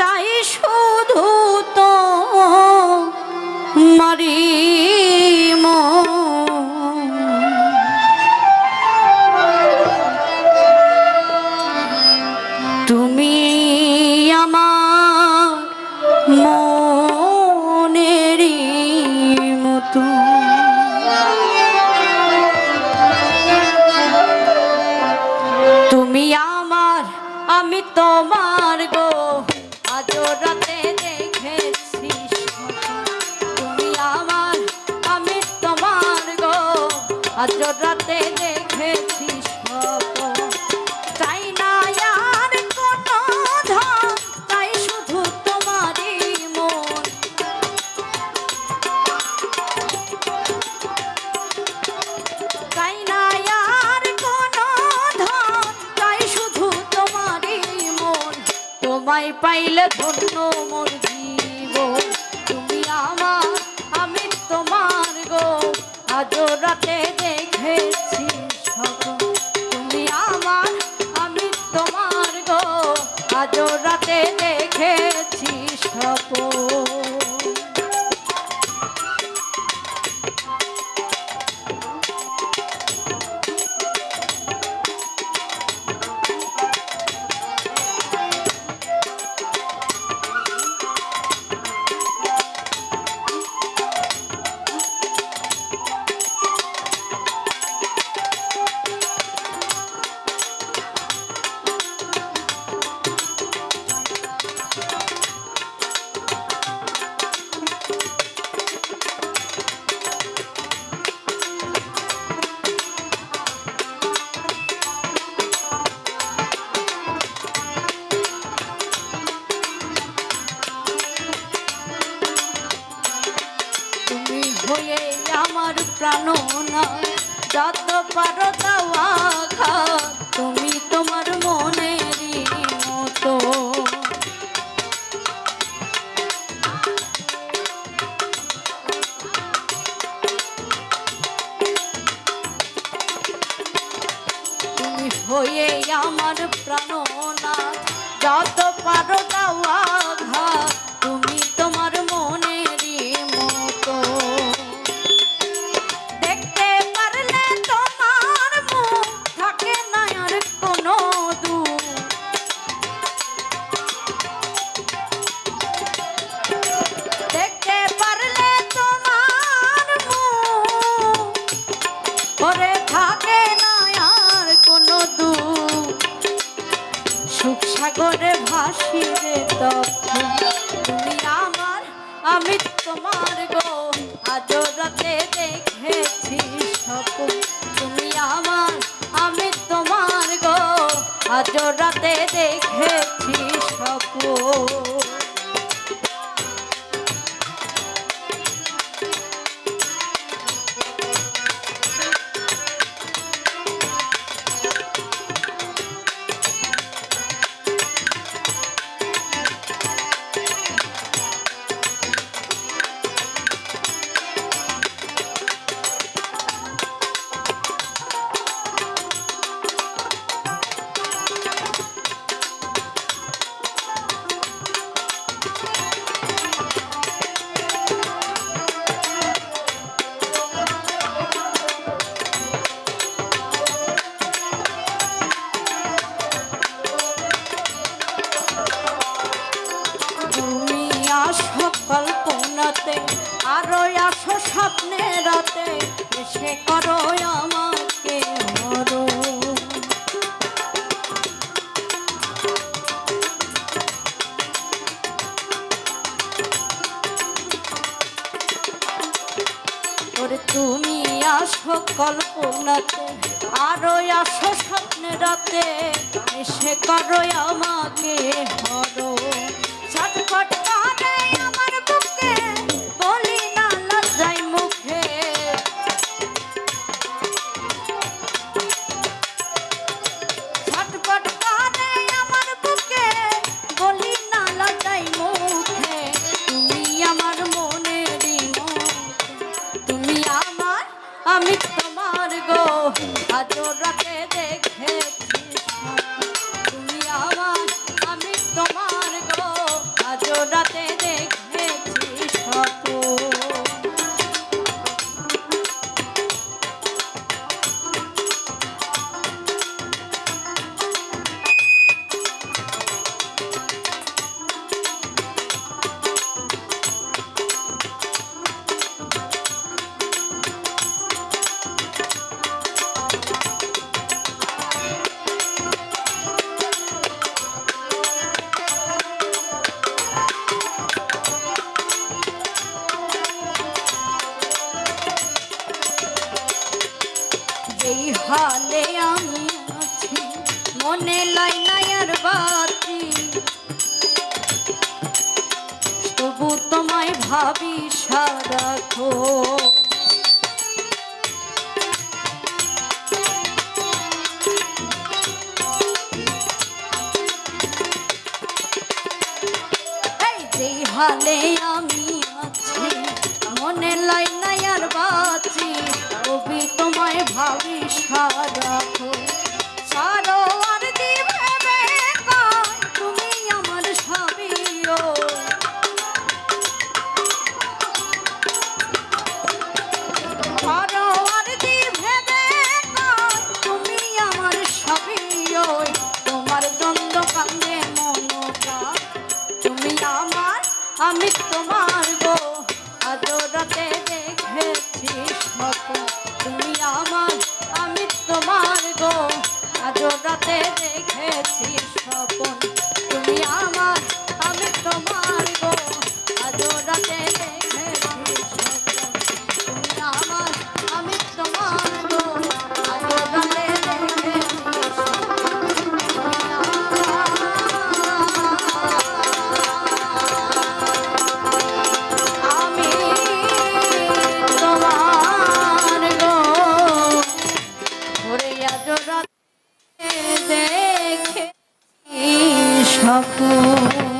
চাই শুধু তো মারি তুমি আমার মনেরই মতো তুমি আমার আমি তোমার গো আজ রাতে দেখেছি তুমি আমার আমি তোমার গো আজ রাতে দেখেছি চাই না আর কোনো ধন চাই শুধু তোমারই মন চাই না আর কোনো ধন চাই শুধু তোমারই মন তোমায় পাইলে ধন্য মোর জীবন তুমি আমার আমি তোমার গো আজ রাতে দেখেছি তুমি আমার আমি তোমার গো আজ রাতে দেখেছি স্বপ্ন হয়ে আমার প্রাণনা যত পারো দাওয়া খা তুমি তোমার মনেরই মতো তুমি হয়ে আমার প্রাণনা যত পারো দাওয়া খা তুমি তোমার মনেরই মতো সাগরে ভাসিবে তখন তুমি আমার আমি তোমার গো আজ রাতে দেখেছি স্বপ্ন তুমি আমার আমি তোমার গো আজ রাতে দেখেছি স্বপ্ন কল্পনাতে আরো আসো স্বপ্নে রাতে সে করো আমাকে মরো ওরে তুমি আসো কল্পনাতে আরো আসো স্বপ্নে রাতে সে করো আমাকে মরো ছটফট করে আমার বুকে বলি না লজ্জাই মুখে ছটফট করে আমার বুকে বলি না লজ্জাই মুখে তুমি আমার মনেরই তুমি আমার আমি তোমার গো আজ রাতে দেখেছি তুমি আমার ভাবি সারাক্ষণ। যেই হালে আমি আছি মনে লাই নাই আর বাঁচি, কবি তোমায় ভাবি সারাক্ষণ। ছাড়ো আর দিবে বেকার, তুমি আমার স্বামী ও। ছাড়ো আর দিবে বেকার, তুমি আমার স্বামী ও। তোমার দ্বন্দ্ব কান্দে মনোকার, তুমি আমার আমি তোমার গো। আজ রাতে দেখেছি স্বপ্ন, তুমি আমার আমি তোমার গো। আজ রাতে দেখেছি স্বপ্ন, তুমি আমার আমি তোমার গো। আজ রাতে দেখেছি স্বপ্ন, তুমি আমার আমি তোমার গো। আজ রাতে দেখেছি স্বপ্ন, তুমি দেখে স্বপ্ন।